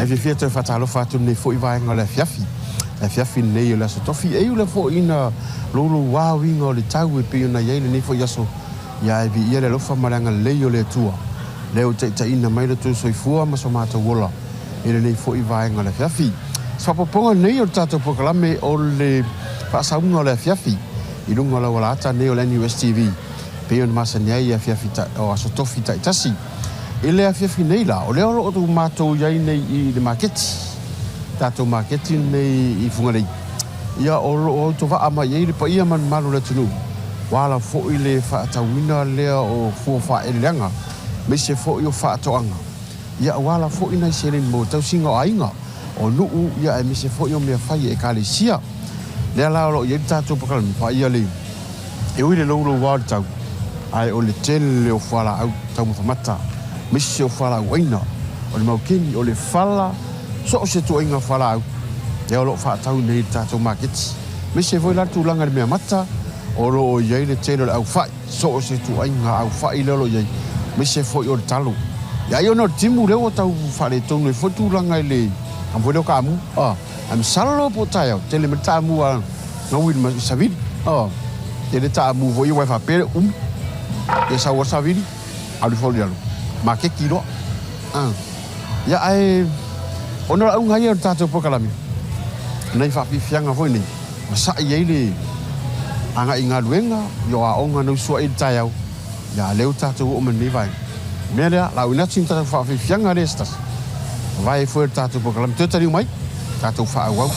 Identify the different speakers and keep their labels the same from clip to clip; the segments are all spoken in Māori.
Speaker 1: vi fia te fatalo fatu nei fo I vai O Le Afiafi. Le Afiafi nei la so tofi e le fo ina lulu wa wingo le tau e pe na yele nei fo yaso ya vi ia le lofa maranga le yo le tua. Le o te ina mai le tu soifua ma so mata wola. Ele nei fo I vai O Le Afiafi. Sa poponga nei o tato pokalame o le fasaunga O Le Afiafi. I lunga la wala ata nei o le NUSTV. Pe on masania ia Afiafi o aso tofi ta itasi. Ele Afiafi nei la o le olo o tu matou yai nei I le marketi. Tatou marketi nei I fungarei. Ia o to va ama yai le pa ia man malu le tunu. Wala fo I le faatawina lea o fo fa eleanga. Me se fo I o faatoanga. Ia wala fo I nei selen mo tau singa o ainga. O nuu ia e me se fo I o mea fai e kalesia. Lea la o yai tatou pakalami pa ia le. E ui le lolo wau tau. Ai o le tele o fala au tau mawhamata. Misi o whala waina, o le maukeni, o le whala, so o se tuainga whala au. E o lo whaatau nei tātou maketi. Misi e voi latu langa le mea mata, o lo o iei le telo le au whai, so o se tuainga au whai lelo iei. Misi e foi o le talo. Ia i ono timu leo tau whare tonu e fotu langa I le, am foi leo ka amu, am salo po tai au, tele me ta amu a ngawin ma saviri, tele ta amu voi wai whapere e sa o saviri, au le foli alo. Ma ke kilo ya ai ono la unga ia tatou pokalami nei fa fianga foi nei sa ia le anga inga luenga yo a onga no so I tai au ya leu tatou o meni vai me la una cinta fa fianga restas vai foi tatou pokalami totali mai tatou fa au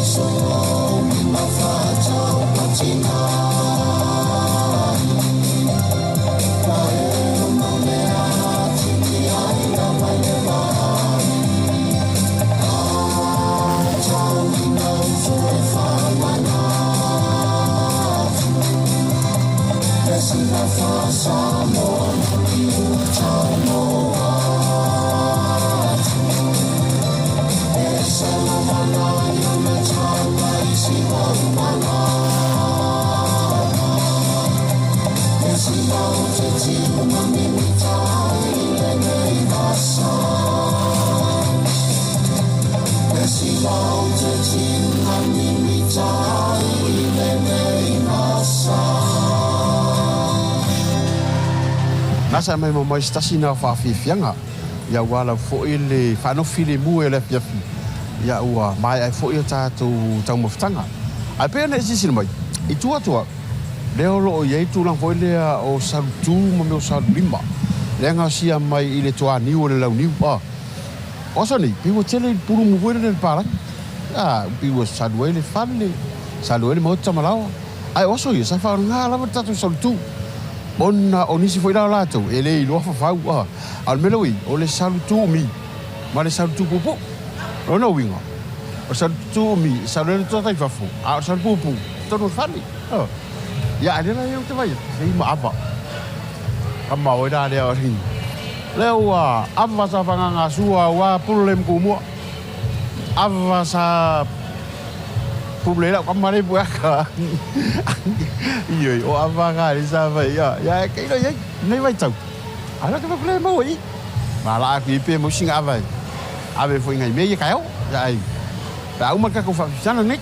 Speaker 2: So
Speaker 1: Nasa mai mai stasi na fa fianga. Ya wala fo ile fa no fili mu ele fiafi. Ya ua mai ai fo ia tatu tau maftanga. Ai pe na isi sin mai. I tua. Leo lo ye tu lang fo ile o saltu mo me o salima. Lenga sia mai ile tua ni o le lau ni pa. Oso ni piwo tele puru mu fo ile para. Ah, piwo sadwele family. Sadwele mo tamalawa. Ai oso ye sa fa nga la tatu saltu. Ona onisi foi la lato ele lo fa fa wa al meloi o le salutu mi ma le salutu pupu ona winga o salutu mi salutu to tai fa fu a salutu pupu to no fani ya ale na yo te vai sei ma apa kama o da le o rin lewa ava sa fa nga sua wa problem ku mo ava sa problema kama le buaka iyo o avaga isa vai ya que no ya nem vai tau ala que problema oi mala aqui pe mo singa vai ave foi ngai meia caiu ya ai tá uma que eu faço já não nem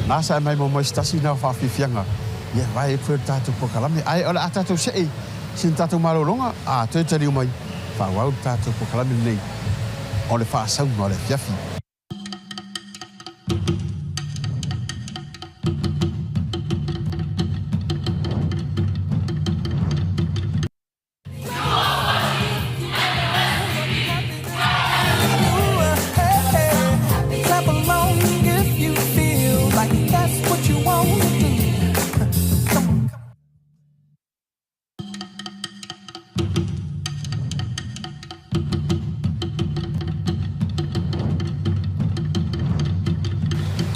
Speaker 1: nasa mai mo stasi na fa fianga ye vai foi tatu po kalame ai ola tatu sei sin tatu malolonga a te tari mai fa wa tatu po kalame nei ole fa sa no le fiafi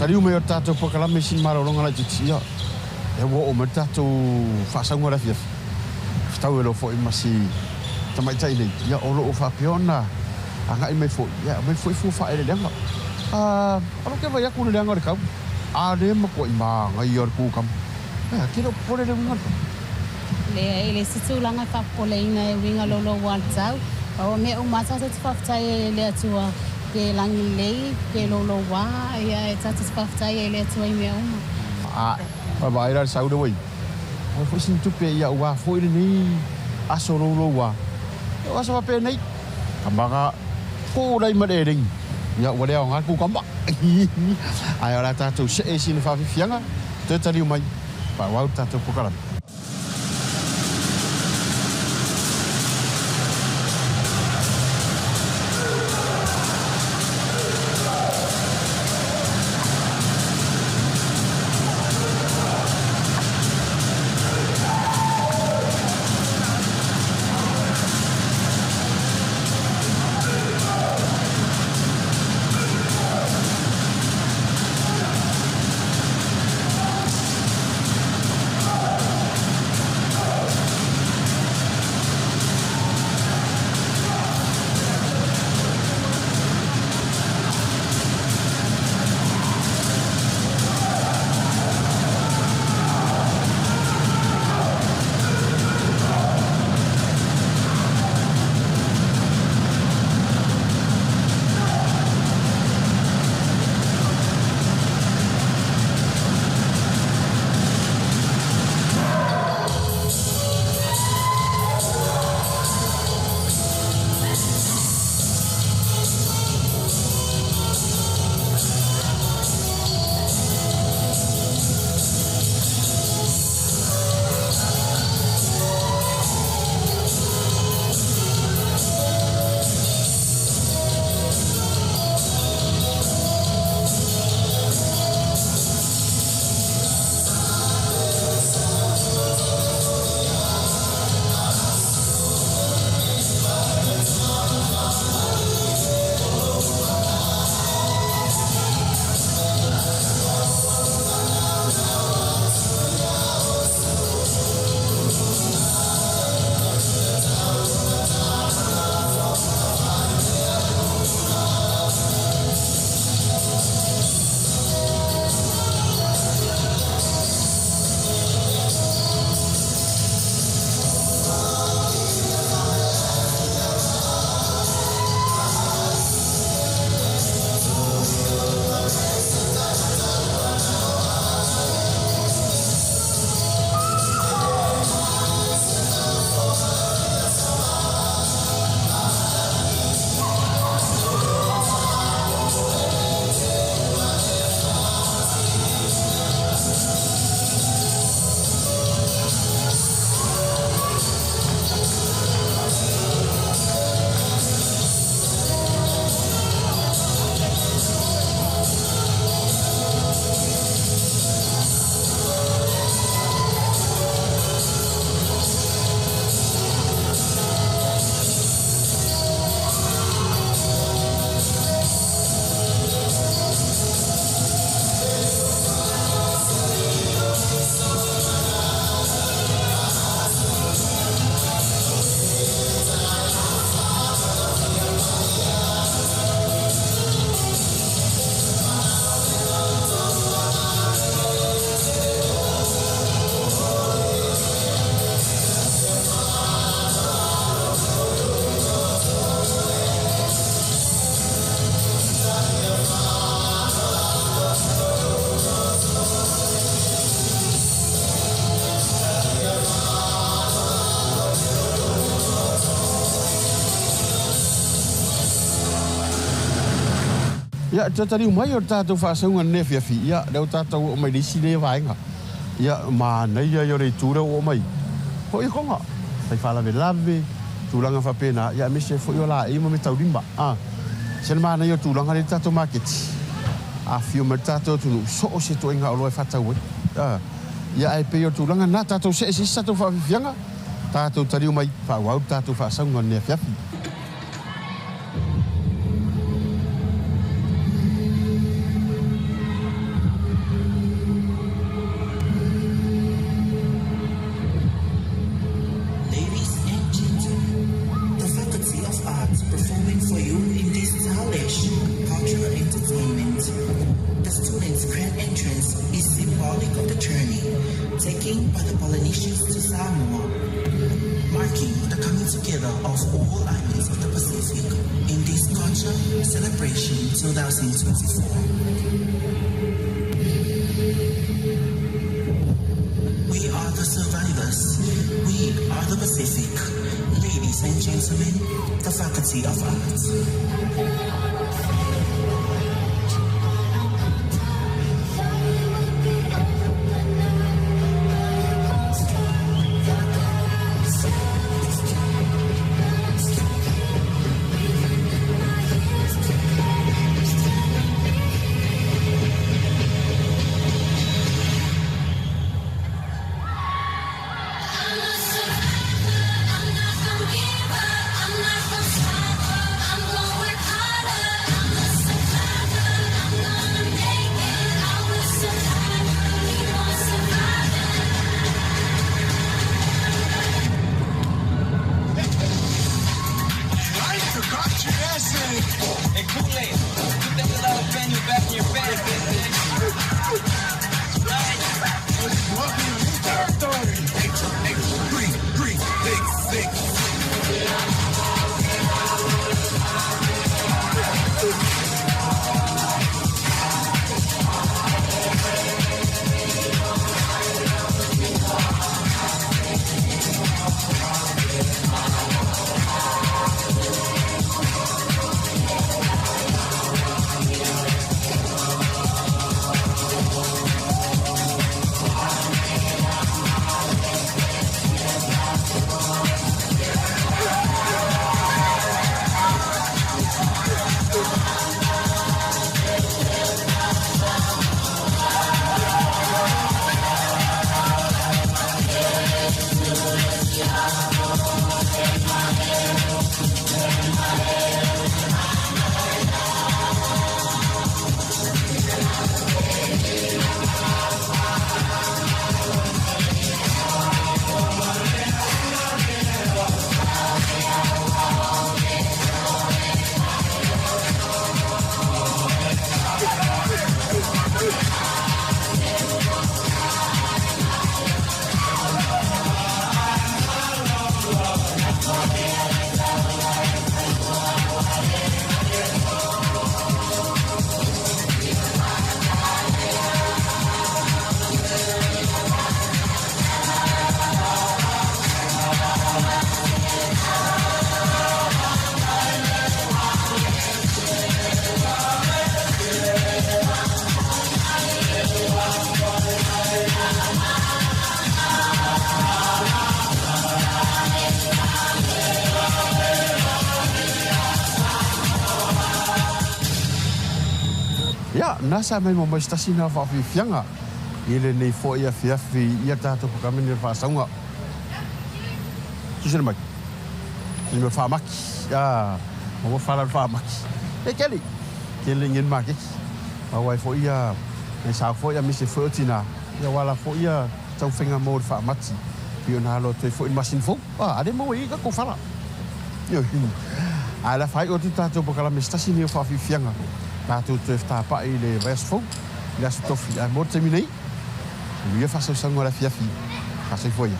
Speaker 1: tari ume o tatou pakalame sin marolonga la titia e wo o tatou whaasangua la fiafi tau e lo fo i masi tamaitai nei ia o lo o whapiona anga i mai fo ia mai fo i fu wha ere lenga alo ke vai aku le lenga re kau a le mako i maa ngai or ku kam kilo pole le winga
Speaker 2: le situ langa ka pole ina e winga lolo waltau o me o masa se tfaftai le atua ke langi lei ke lolo wa ia e tatu tfaftai le atua i me o
Speaker 1: vai ra saude wai o fo sin tupe ia wa fo ile ni aso lolo wa o aso pe nei kambanga ko dai madering ia wa le nga ku kamba ai ora tatu se sin fa fianga te tali mai pa wa tatu pokala Ia, tari mai o tātou whaasaunga ne Afiafi. Ia, reo tātou o mai risi le vaenga. Ia, ma nei ia rei tūra o mai. Ho i konga. Tai whalawe lawe, tūlanga whapena. Ia, me se fo i o la e mo me taurima. Sena ma nei o tūlanga le tātou marketi. A fio me tātou tunu. So o se toenga o loe whatau e. Ia, e pe o tūlanga na tātou se tātou whaafianga. Tātou tari o mai. Whauau tātou whaasaunga ne Afiafi. Nasa mai mo stasi na whaafianga. Ile nei fo ia Afiafi ia tātou pakamini le whaasaunga. Tusina mai. Ile me whaamaki. Mo whala whaamaki. E keli. Kele ngin maki. Awai fo ia. Nei sa fo ia mise fo tina. Ia wala fo ia tau whenga mo le whaamati. Pio na halo te fo in masin fo. Ade mo i ka ko whala. Ala whai o ti tātou pakamini stasi ni whaafianga. Tātou te whtāpa i le reasfou, le asu tofi a mō te minei. Ia whasau sango O Le Afiafi, whasau foia.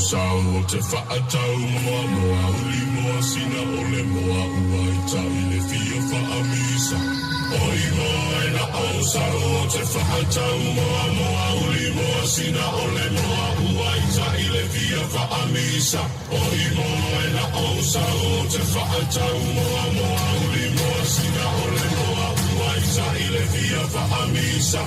Speaker 3: sao o te whaatau moa moa uli moa sina o le moa ua I tai le fia whaamisa. Oi moa e na au sao o te whaatau moa moa uli moa sina o le moa ua I tai le fia whaamisa. Oi moa e na au sao o te whaatau moa moa uli moa sina o le moa ua I tai le fia whaamisa.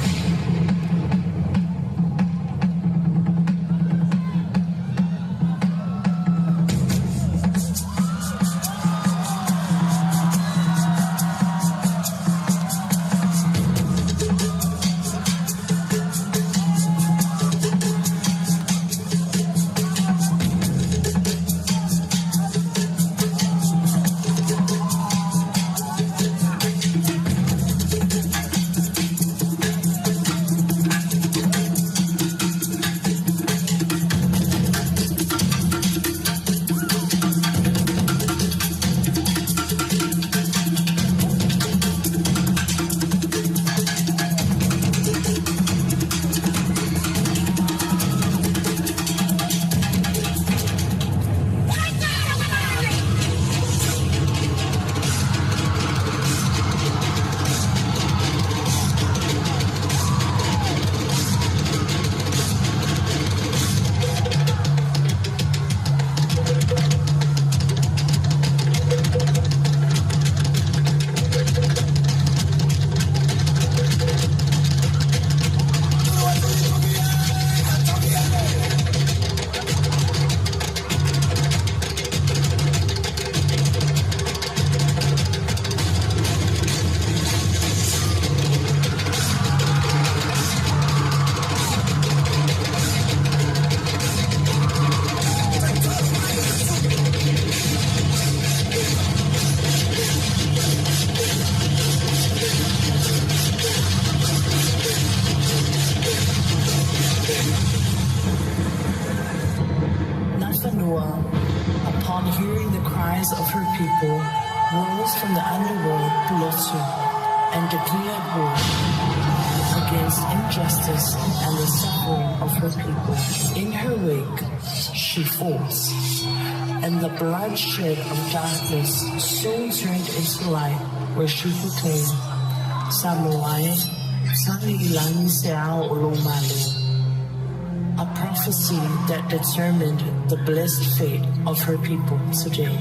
Speaker 4: Upon hearing the cries of her people, rose from the underworld Pelosi and declared war against injustice and the suffering of her people. In her wake, she falls, and the bloodshed of darkness soon turned into light, where she proclaimed, Samoae, Sani Ilangi Seao Olomalu. A prophecy that determined the blessed fate of her people today.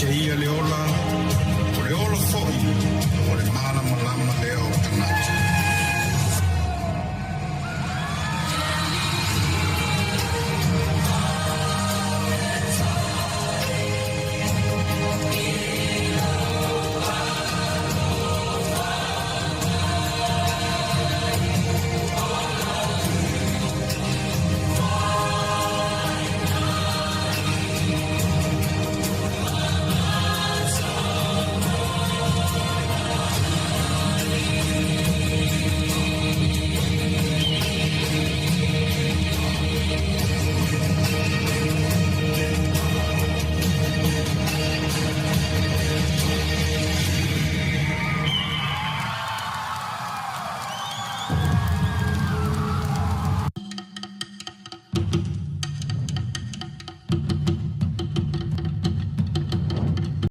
Speaker 3: Ia le ola, o le ola fo'i, o le mana malama leo tanata.